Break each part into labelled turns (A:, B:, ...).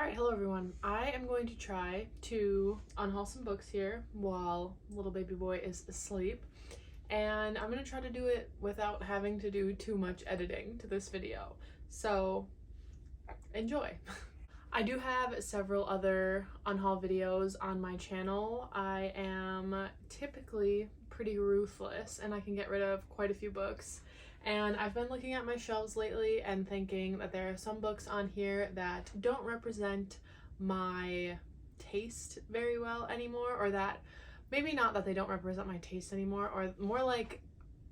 A: Alright, hello everyone. I am going to try to unhaul some books here while little baby boy is asleep. And I'm going to try to do it without having to do too much editing to this video. So, enjoy! I do have several other unhaul videos on my channel. I am typically pretty ruthless and I can get rid of quite a few books. And I've been looking at my shelves lately and thinking that there are some books on here that don't represent my taste very well anymore, or that maybe not that they don't represent my taste anymore, or more like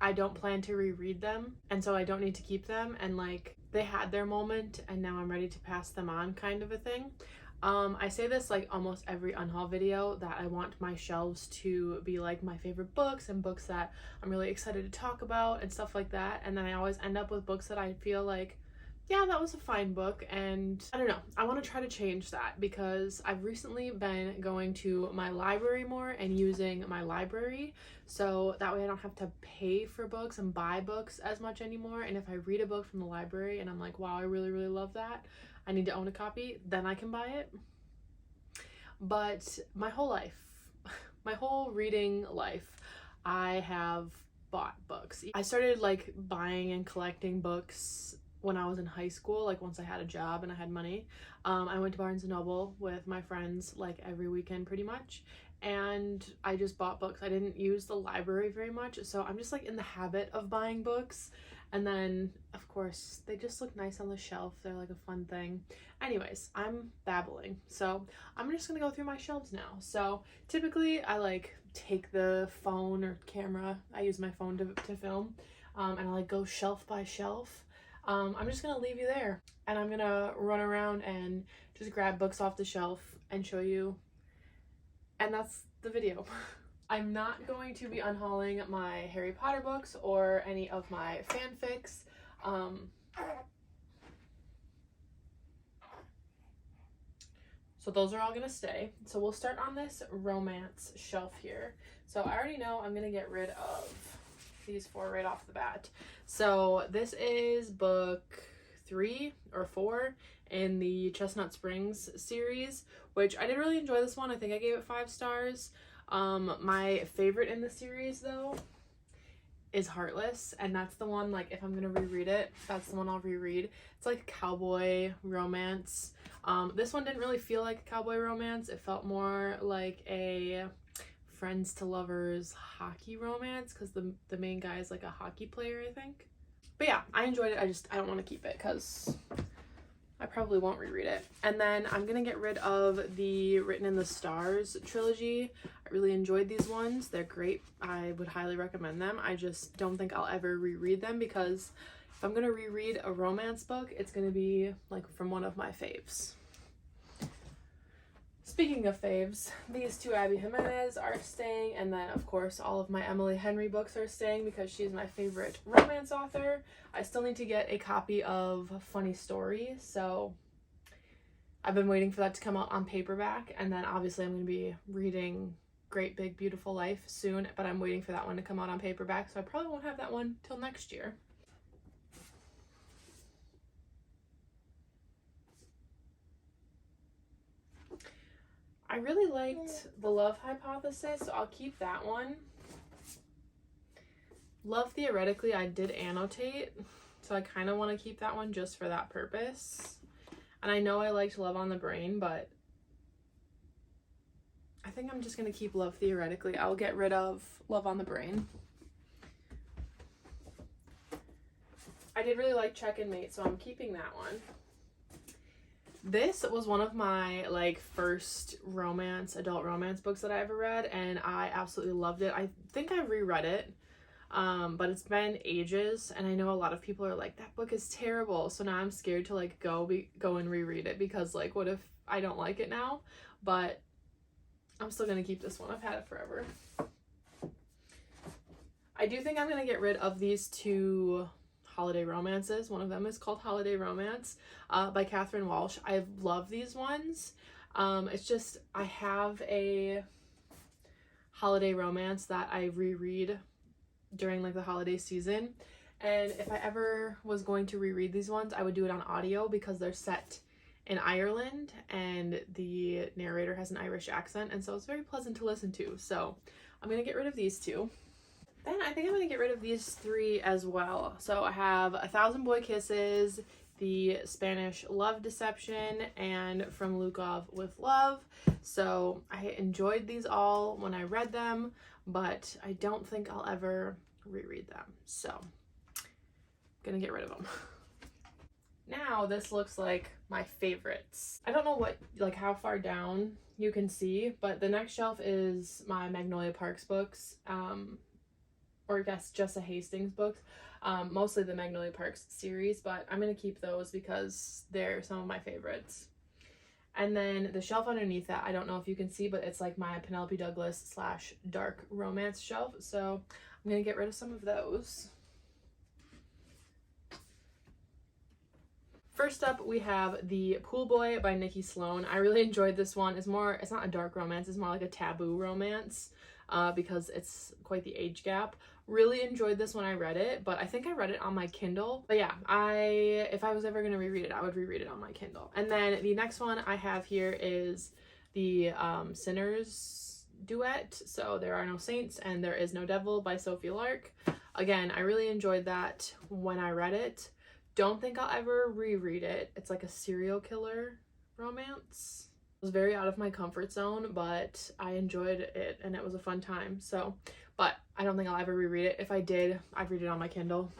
A: I don't plan to reread them and so I don't need to keep them, and like they had their moment and now I'm ready to pass them on kind of a thing. I say this like almost every unhaul video, that I want my shelves to be like my favorite books and books that I'm really excited to talk about and stuff like that, and then I always end up with books that I feel like, yeah, that was a fine book. And I don't know, I want to try to change that because I've recently been going to my library more and using my library, so that way I don't have to pay for books and buy books as much anymore. And if I read a book from the library and I'm like, wow, I really love that, I need to own a copy, then I can buy it. But my whole life, my whole reading life, I have bought books. I started like buying and collecting books when I was in high school, like once I had a job and I had money. I went to Barnes & Noble with my friends like every weekend pretty much, and I just bought books. I didn't use the library very much, so I'm just like in the habit of buying books. And then of course they just look nice on the shelf, they're like a fun thing. Anyways, I'm babbling, so I'm just gonna go through my shelves now. So typically I like take the phone or camera, I use my phone to film, and I like go shelf by shelf. I'm just gonna leave you there and I'm gonna run around and just grab books off the shelf and show you, and that's the video. I'm not going to be unhauling my Harry Potter books or any of my fanfics. So those are all gonna stay. So we'll start on this romance shelf here. So I already know I'm gonna get rid of these four right off the bat. So this is book 3 or 4 in the Chestnut Springs series, which I did really enjoy this one. I think I gave it 5 stars. My favorite in the series though is Heartless, and that's the one, like, if I'm gonna reread it, that's the one I'll reread. It's like a cowboy romance. This one didn't really feel like a cowboy romance. It felt more like a friends to lovers hockey romance, because the main guy is like a hockey player, I think. But yeah, I enjoyed it. I don't want to keep it because I probably won't reread it. And then I'm gonna get rid of the Written in the Stars trilogy. I really enjoyed these ones. They're great. I would highly recommend them. I just don't think I'll ever reread them, because if I'm gonna reread a romance book, it's gonna be like from one of my faves. Speaking of faves, these 2 Abby Jimenez are staying, and then of course all of my Emily Henry books are staying because she's my favorite romance author. I still need to get a copy of Funny Story, so I've been waiting for that to come out on paperback, and then obviously I'm going to be reading Great Big Beautiful Life soon, but I'm waiting for that one to come out on paperback, so I probably won't have that one till next year. I really liked The Love Hypothesis, so I'll keep that one. Love Theoretically, I did annotate, so I kind of want to keep that one just for that purpose. And I know I liked Love on the Brain, but I think I'm just going to keep Love Theoretically. I'll get rid of Love on the Brain. I did really like Check and Mate, so I'm keeping that one. This was one of my like first adult romance books that I ever read, and I absolutely loved it. I think I reread it, but it's been ages, and I know a lot of people are like, that book is terrible, so now I'm scared to like go and reread it, because like, what if I don't like it now? But I'm still gonna keep this one. I've had it forever. I do think I'm gonna get rid of these 2 holiday romances. One of them is called Holiday Romance by Catherine Walsh. I love these ones. It's just I have a holiday romance that I reread during like the holiday season, and if I ever was going to reread these ones, I would do it on audio because they're set in Ireland, and the narrator has an Irish accent, and so it's very pleasant to listen to. So I'm gonna get rid of these two. Then I think I'm gonna get rid of these three as well. So I have A Thousand Boy Kisses, the Spanish Love Deception, and From Lukov with Love. So I enjoyed these all when I read them, but I don't think I'll ever reread them. So I'm gonna get rid of them. Now this looks like my favorites. I don't know what, like how far down you can see, but the next shelf is my Magnolia Parks books, or I guess Jessa Hastings books. Mostly the Magnolia Parks series, but I'm gonna keep those because they're some of my favorites. And then the shelf underneath that, I don't know if you can see, but it's like my Penelope Douglas / dark romance shelf. So I'm gonna get rid of some of those. First up, we have The Pool Boy by Nikki Sloan. I really enjoyed this one. It's not a dark romance, it's more like a taboo romance, because it's quite the age gap. Really enjoyed this when I read it, but I think I read it on my Kindle. But yeah, if I was ever gonna reread it, I would reread it on my Kindle. And then the next one I have here is the Sinners duet. So There Are No Saints and There Is No Devil by Sophie Lark. Again, I really enjoyed that when I read it. Don't think I'll ever reread it. It's like a serial killer romance. It was very out of my comfort zone, but I enjoyed it and it was a fun time. So, but I don't think I'll ever reread it. If I did, I'd read it on my Kindle.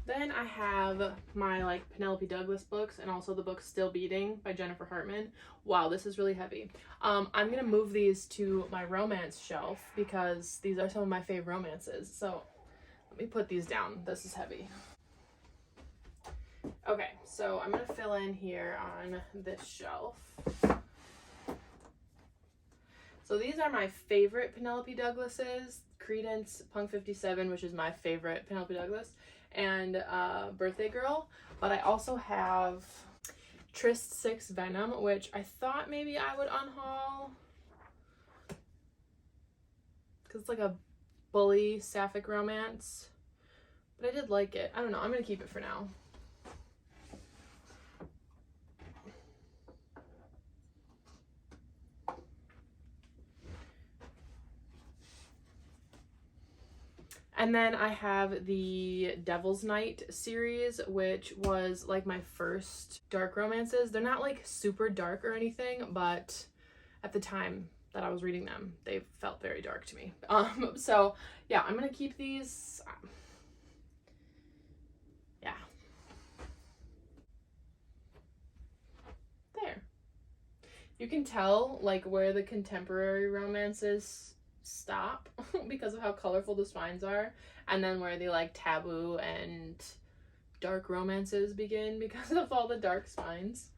A: Then I have my like Penelope Douglas books and also the book Still Beating by Jennifer Hartman. Wow, this is really heavy. I'm gonna move these to my romance shelf because these are some of my favorite romances. So let me put these down. This is heavy. Okay, so I'm gonna fill in here on this shelf. So these are my favorite Penelope Douglases: Credence, Punk 57, which is my favorite Penelope Douglas, and Birthday Girl. But I also have Tryst 6 Venom, which I thought maybe I would unhaul because it's like a bully sapphic romance, but I did like it. I don't know, I'm gonna keep it for now. And then I have the Devil's Night series, which was like my first dark romances. They're not like super dark or anything, but at the time that I was reading them, they felt very dark to me. So yeah, I'm gonna keep these. Yeah. There. You can tell like where the contemporary romances stop because of how colorful the spines are, and then where the like taboo and dark romances begin because of all the dark spines.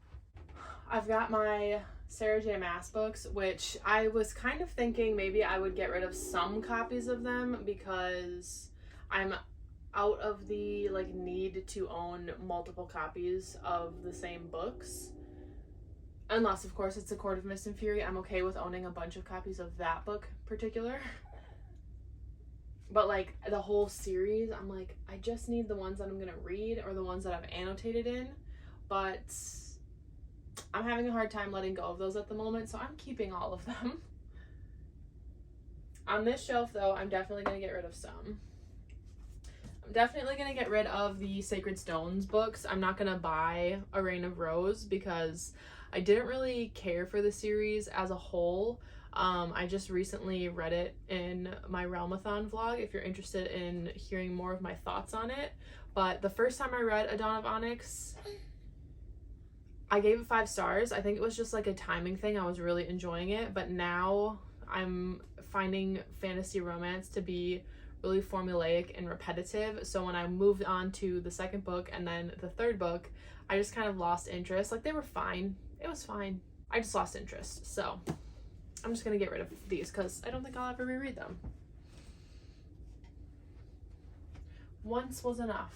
A: I've got my Sarah J. Maas books, which I was kind of thinking maybe I would get rid of some copies of them because I'm out of the like need to own multiple copies of the same books. Unless, of course, it's A Court of Mist and Fury. I'm okay with owning a bunch of copies of that book particular. But, like, the whole series, I'm like, I just need the ones that I'm going to read or the ones that I've annotated in. But I'm having a hard time letting go of those at the moment, so I'm keeping all of them. On this shelf, though, I'm definitely going to get rid of some. I'm definitely going to get rid of the Sacred Stones books. I'm not going to buy A Reign of Rose because I didn't really care for the series as a whole. I just recently read it in my Realmathon vlog if you're interested in hearing more of my thoughts on it. But the first time I read A Dawn of Onyx, I gave it 5 stars. I think it was just like a timing thing. I was really enjoying it, but now I'm finding fantasy romance to be really formulaic and repetitive. So when I moved on to the second book and then the third book, I just kind of lost interest. Like, they were fine. It was fine. I just lost interest. So I'm just gonna get rid of these because I don't think I'll ever reread them. Once was enough.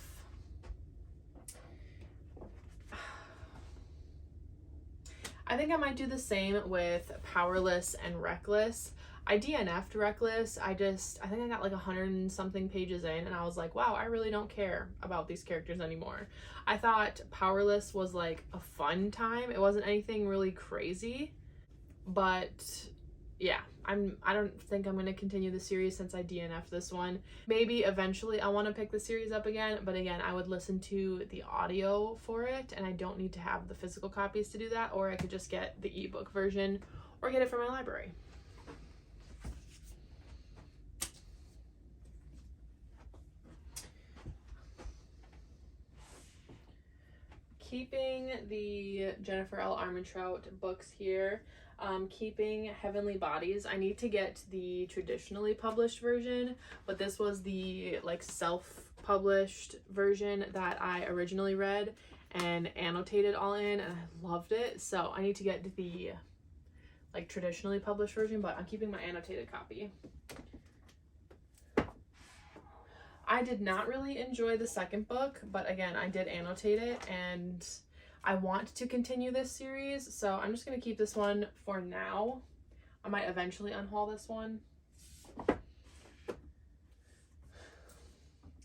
A: I think I might do the same with Powerless and Reckless. I DNF'd Reckless. I think I got like 100 and something pages in, and I was like, wow, I really don't care about these characters anymore. I thought Powerless was like a fun time. It wasn't anything really crazy, but yeah, I don't think I'm going to continue the series since I DNF'd this one. Maybe eventually I want to pick the series up again, but again, I would listen to the audio for it, and I don't need to have the physical copies to do that, or I could just get the ebook version or get it from my library. Keeping the Jennifer L. Armentrout books here. Keeping Heavenly Bodies. I need to get the traditionally published version, but this was the like self-published version that I originally read and annotated all in, and I loved it. So I need to get the like traditionally published version, but I'm keeping my annotated copy. I did not really enjoy the second book, but again, I did annotate it, and I want to continue this series, so I'm just going to keep this one for now. I might eventually unhaul this one.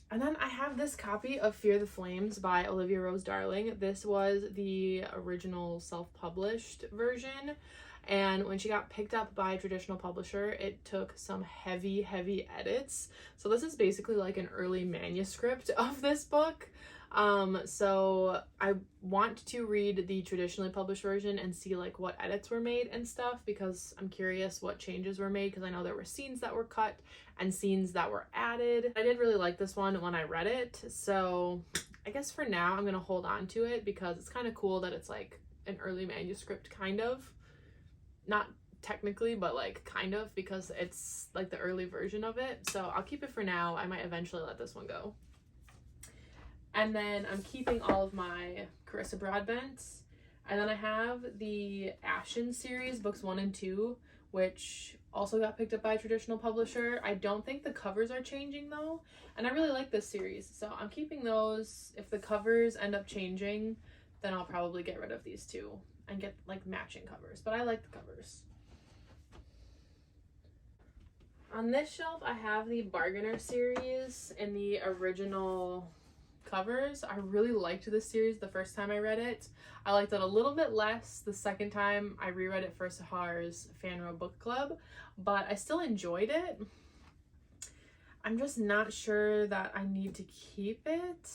A: And then I have this copy of Fear the Flames by Olivia Rose Darling. This was the original self-published version, and when she got picked up by a traditional publisher, it took some heavy edits. So this is basically like an early manuscript of this book. So I want to read the traditionally published version and see like what edits were made and stuff, because I'm curious what changes were made, because I know there were scenes that were cut and scenes that were added. I did really like this one when I read it, so I guess for now I'm gonna hold on to it because it's kind of cool that it's like an early manuscript, kind of. Not technically, but like kind of, because it's like the early version of it. So I'll keep it for now. I might eventually let this one go. And then I'm keeping all of my Carissa Broadbents. And then I have the Ashen series, books 1 and 2, which also got picked up by a traditional publisher. I don't think the covers are changing though. And I really like this series, so I'm keeping those. If the covers end up changing, then I'll probably get rid of these two and get like matching covers, but I like the covers. On this shelf, I have the Bargainer series in the original covers. I really liked this series the first time I read it. I liked it a little bit less the second time I reread it for Sahar's Fanro Book Club, but I still enjoyed it. I'm just not sure that I need to keep it.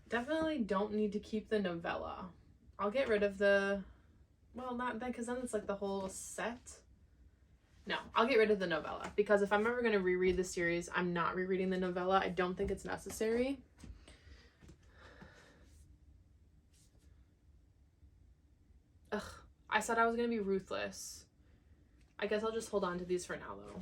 A: Definitely don't need to keep the novella. I'll get rid of the, well, not that, because then it's like the whole set. No, I'll get rid of the novella, because if I'm ever going to reread the series, I'm not rereading the novella. I don't think it's necessary. Ugh, I said I was going to be ruthless. I guess I'll just hold on to these for now, though.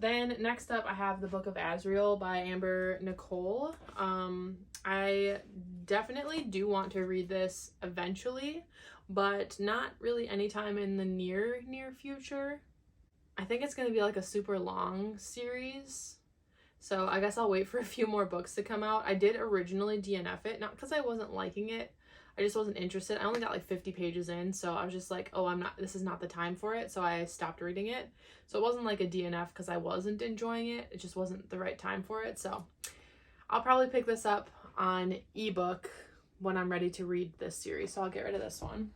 A: Then next up, I have the Book of Azrael by Amber Nicole. I definitely do want to read this eventually, but not really anytime in the near future. I think it's going to be like a super long series, so I guess I'll wait for a few more books to come out. I did originally DNF it, not because I wasn't liking it, I just wasn't interested. I only got like 50 pages in, so I was just like, oh, this is not the time for it, so I stopped reading it. So it wasn't like a DNF because I wasn't enjoying it, it just wasn't the right time for it. So I'll probably pick this up on ebook when I'm ready to read this series, so I'll get rid of this one.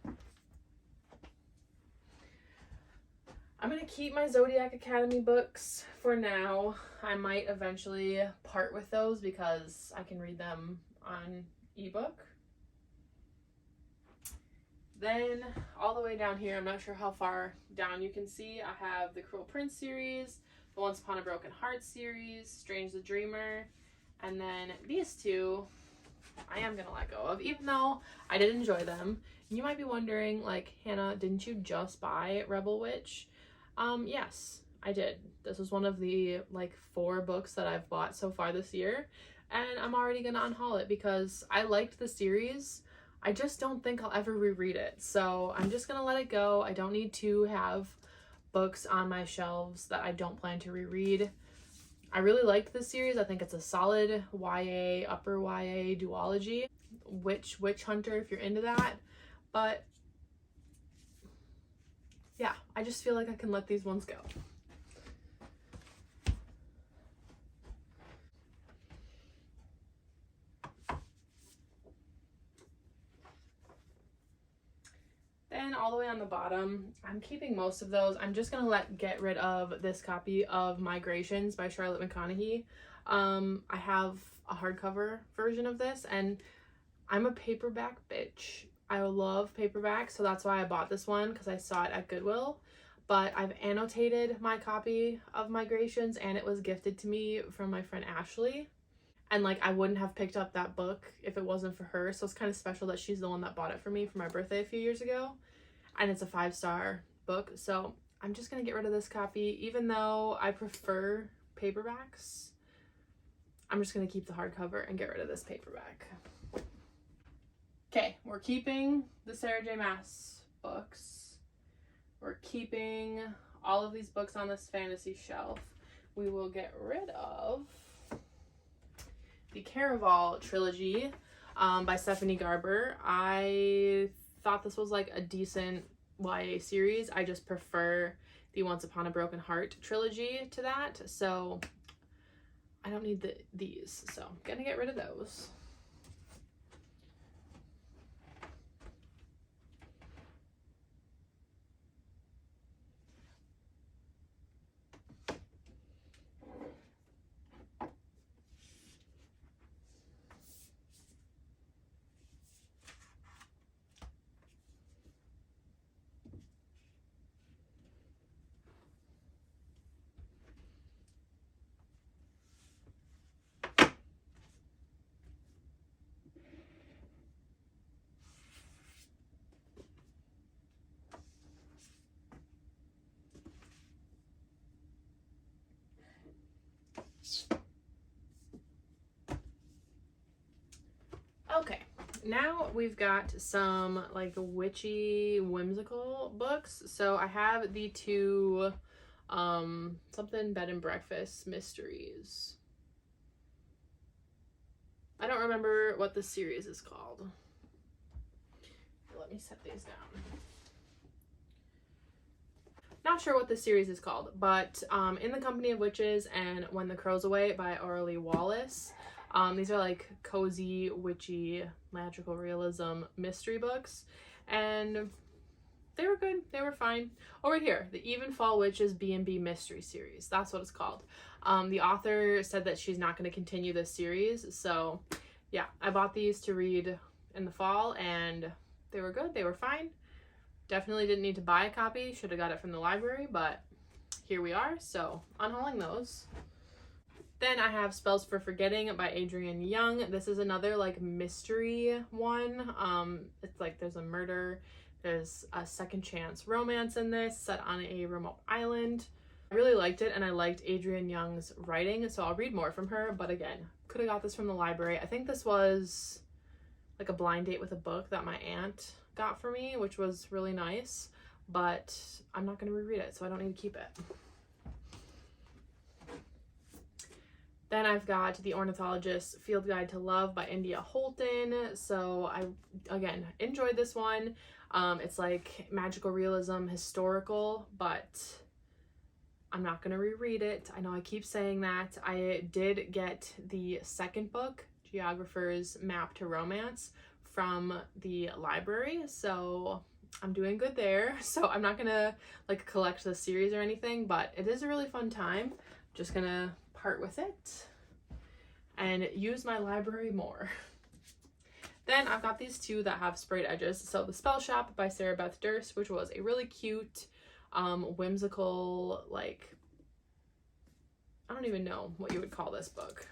A: I'm going to keep my Zodiac Academy books for now. I might eventually part with those because I can read them on ebook. Then all the way down here, I'm not sure how far down you can see, I have the Cruel Prince series, the Once Upon a Broken Heart series, Strange the Dreamer, and then these two I am going to let go of, even though I did enjoy them. You might be wondering, like, Hannah, didn't you just buy Rebel Witch? Yes, I did. This was one of the, like, 4 books that I've bought so far this year, and I'm already going to unhaul it because I liked the series. I just don't think I'll ever reread it, so I'm just going to let it go. I don't need to have books on my shelves that I don't plan to reread. I really liked this series. I think it's a solid YA, upper YA duology. Witch Hunter if you're into that. But yeah, I just feel like I can let these ones go. Then all the way on the bottom, I'm keeping most of those. I'm just gonna get rid of this copy of Migrations by Charlotte McConaughey. I have a hardcover version of this, and I'm a paperback bitch. I love paperback, so that's why I bought this one, because I saw it at Goodwill. But I've annotated my copy of Migrations, and it was gifted to me from my friend Ashley. And like, I wouldn't have picked up that book if it wasn't for her. So it's kind of special that she's the one that bought it for me for my birthday a few years ago. And it's a 5-star book. So I'm just going to get rid of this copy. Even though I prefer paperbacks, I'm just going to keep the hardcover and get rid of this paperback. Okay, we're keeping the Sarah J. Maas books. We're keeping all of these books on this fantasy shelf. We will get rid of the Caraval trilogy by Stephanie Garber. I thought this was like a decent YA series. I just prefer the Once Upon a Broken Heart trilogy to that, so I don't need these, so I'm gonna get rid of those. Okay, now we've got some like witchy whimsical books. So I have the two something bed and breakfast mysteries. I don't remember what the series is called. Let me set these down. Not sure what the series is called, but In the Company of Witches and When the Crow's Away by Aurelie Wallace. These are like cozy, witchy, magical realism mystery books, and they were good. They were fine. Over here, the Even Fall Witches B&B Mystery Series. That's what it's called. The author said that she's not going to continue this series, so yeah, I bought these to read in the fall, and they were good. They were fine. Definitely didn't need to buy a copy. Should have got it from the library, but here we are, so unhauling those. Then I have Spells for Forgetting by Adrienne Young. This is another like mystery one. It's like there's a murder, there's a second chance romance in this, set on a remote island. I really liked it, and I liked Adrienne Young's writing, so I'll read more from her, but again, could have got this from the library. I think this was like a blind date with a book that my aunt got for me, which was really nice, but I'm not going to reread it, so I don't need to keep it. Then I've got The Ornithologist's Field Guide to Love by India Holton. So I, again, enjoyed this one. It's like magical realism, historical, but I'm not going to reread it. I know I keep saying that. I did get the second book, Geographer's Map to Romance, from the library, so I'm doing good there. So I'm not going to like collect the series or anything, but it is a really fun time. Just going to part with it and use my library more. Then I've got these two that have sprayed edges. So The Spell Shop by Sarah Beth Durst, which was a really cute, whimsical, like, I don't even know what you would call this book.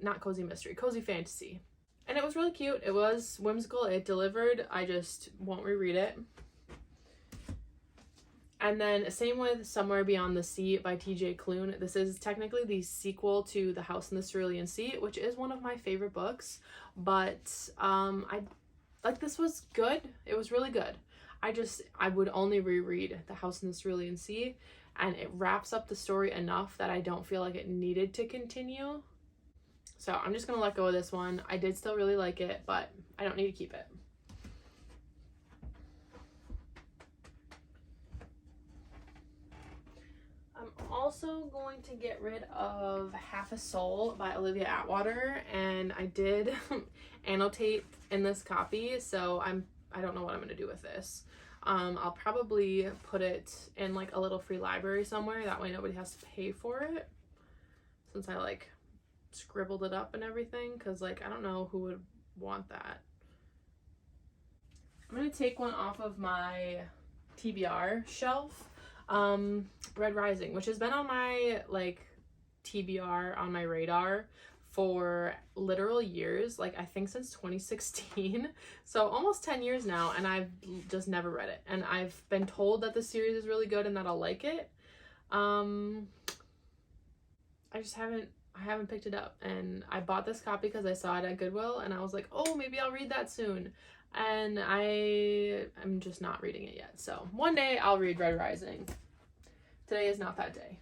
A: Not cozy mystery, cozy fantasy. And it was really cute. It was whimsical. It delivered. I just won't reread it. And then same with Somewhere Beyond the Sea by TJ Klune. This is technically the sequel to The House in the Cerulean Sea, which is one of my favorite books. But this was good. It was really good. I would only reread The House in the Cerulean Sea. and it wraps up the story enough that I don't feel like it needed to continue. So I'm just gonna let go of this one. I did still really like it, but I don't need to keep it. I'm also going to get rid of Half a Soul by Olivia Atwater, and I did annotate in this copy, so I don't know what I'm gonna do with this. I'll probably put it in like a little free library somewhere, that way nobody has to pay for it, since I like scribbled it up and everything, because like I don't know who would want that. I'm gonna take one off of my TBR shelf, Red Rising, which has been on my like TBR on my radar for literal years, like I think since 2016, so almost 10 years now, and I've just never read it, and I've been told that the series is really good and that I'll like it. I haven't picked it up, and I bought this copy because I saw it at Goodwill, and I was like, oh, maybe I'll read that soon, and I'm just not reading it yet. So one day I'll read Red Rising. Today is not that day.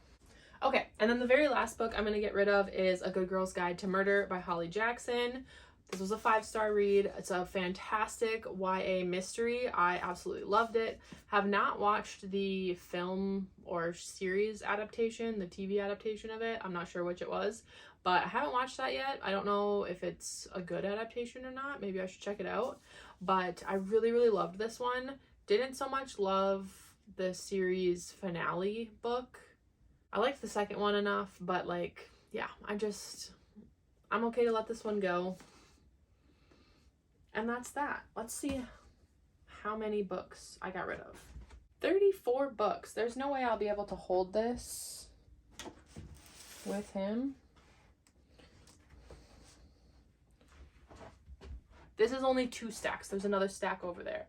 A: Okay, and then the very last book I'm going to get rid of is A Good Girl's Guide to Murder by Holly Jackson. This was a 5-star read. It's a fantastic YA mystery. I absolutely loved it. Have not watched the film or series adaptation, the TV adaptation of it. I'm not sure which it was, but I haven't watched that yet. I don't know if it's a good adaptation or not. Maybe I should check it out. But I really, really loved this one. Didn't so much love the series finale book. I liked the second one enough, but like, yeah, I'm okay to let this one go. And that's that. Let's see how many books I got rid of. 34 books. There's no way I'll be able to hold this with him. This is only 2 stacks. There's another stack over there.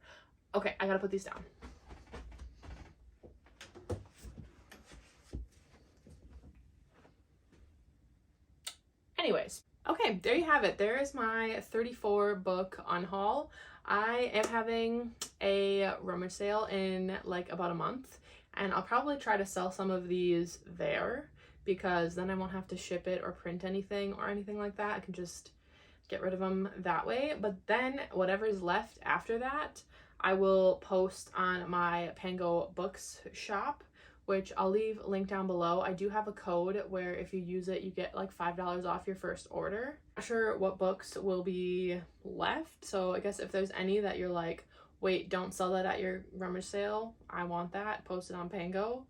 A: Okay, I gotta put these down. Anyways, okay, there you have it. There is my 34 book unhaul. I am having a rummage sale in like about a month, and I'll probably try to sell some of these there, because then I won't have to ship it or print anything or anything like that. I can just get rid of them that way. But then whatever's left after that, I will post on my Pango Books shop, which I'll leave linked down below. I do have a code where if you use it, you get like $5 off your first order. Not sure what books will be left, so I guess if there's any that you're like, wait, don't sell that at your rummage sale, I want that, post it on Pango,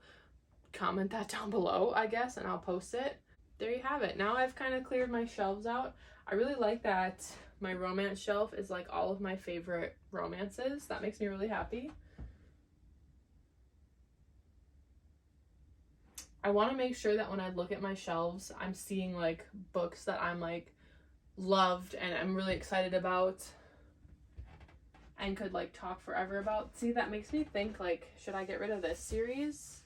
A: comment that down below, I guess, and I'll post it. There you have it. Now I've kind of cleared my shelves out. I really like that my romance shelf is like all of my favorite romances. That makes me really happy. I want to make sure that when I look at my shelves, I'm seeing like books that I'm like loved and I'm really excited about and could like talk forever about. See, that makes me think like, should I get rid of this series?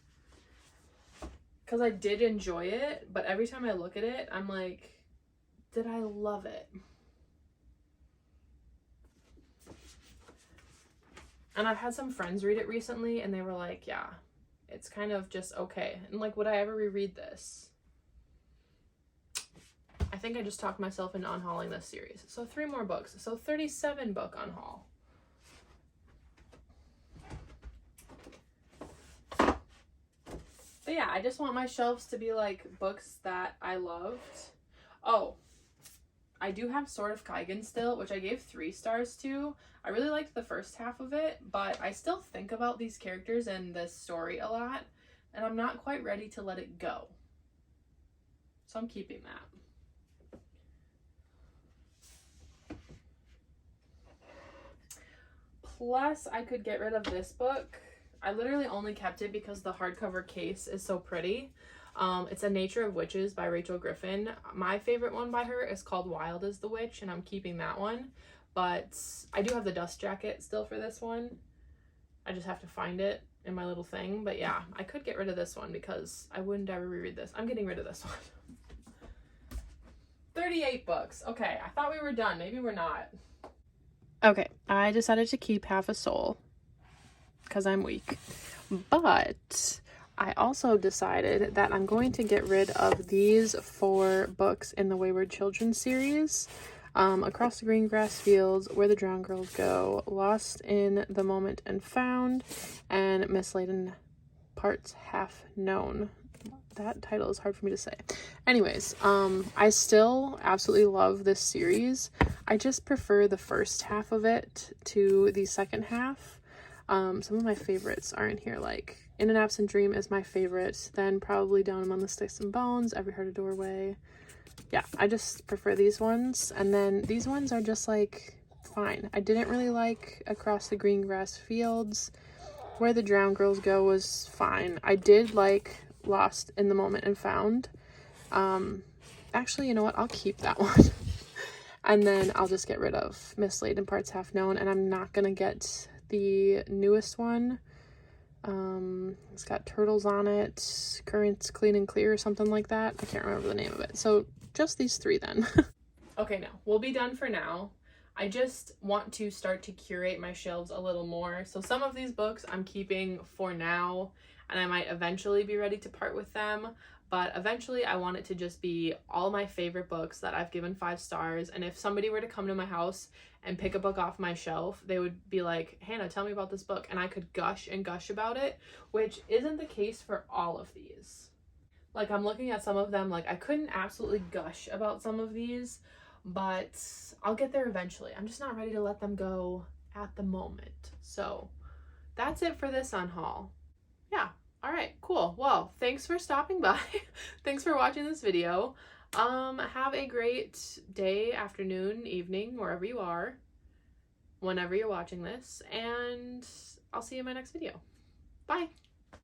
A: Because I did enjoy it, but every time I look at it, I'm like, did I love it? And I've had some friends read it recently and they were like, yeah, it's kind of just okay. And like, would I ever reread this? I think I just talked myself into unhauling this series. So 3 more books. So 37 book unhaul. But yeah, I just want my shelves to be like books that I loved. Oh, I do have Sword of Kaigen still, which I gave 3 stars to. I really liked the first half of it, but I still think about these characters and this story a lot, and I'm not quite ready to let it go. So I'm keeping that. Plus, I could get rid of this book. I literally only kept it because the hardcover case is so pretty. It's A Nature of Witches by Rachel Griffin. My favorite one by her is called Wild as the Witch, and I'm keeping that one. But I do have the dust jacket still for this one. I just have to find it in my little thing. But yeah, I could get rid of this one because I wouldn't ever reread this. I'm getting rid of this one. 38 books. Okay, I thought we were done. Maybe we're not. Okay, I decided to keep Half a Soul because I'm weak. But I also decided that I'm going to get rid of these 4 books in the Wayward Children series. Across the Green Grass Fields, Where the Drowned Girls Go, Lost in the Moment and Found, and Misladen Parts Half Known. That title is hard for me to say. Anyways, I still absolutely love this series. I just prefer the first half of it to the second half. Some of my favorites are in here, like In an Absent Dream is my favorite, then probably Down Among the Sticks and Bones, Every Heart a Doorway. Yeah, I just prefer these ones, and then these ones are just like fine. I didn't really like Across the Green Grass Fields. Where the Drowned Girls Go was fine. I did like Lost in the Moment and Found. Actually, you know what? I'll keep that one. And then I'll just get rid of Misladen Parts Half Known, and I'm not gonna get the newest one. It's got turtles on it, Currents Clean and Clear or something like that. I can't remember the name of it. So just these 3 then. Okay, no, we'll be done for now. I just want to start to curate my shelves a little more. So some of these books I'm keeping for now, and I might eventually be ready to part with them. But eventually I want it to just be all my favorite books that I've given 5 stars. And if somebody were to come to my house and pick a book off my shelf, they would be like, Hannah, tell me about this book. And I could gush and gush about it, which isn't the case for all of these. Like, I'm looking at some of them, like I couldn't absolutely gush about some of these, but I'll get there eventually. I'm just not ready to let them go at the moment. So that's it for this unhaul. Yeah. All right, cool. Well, thanks for stopping by. Thanks for watching this video. Have a great day, afternoon, evening, wherever you are, whenever you're watching this, and I'll see you in my next video. Bye.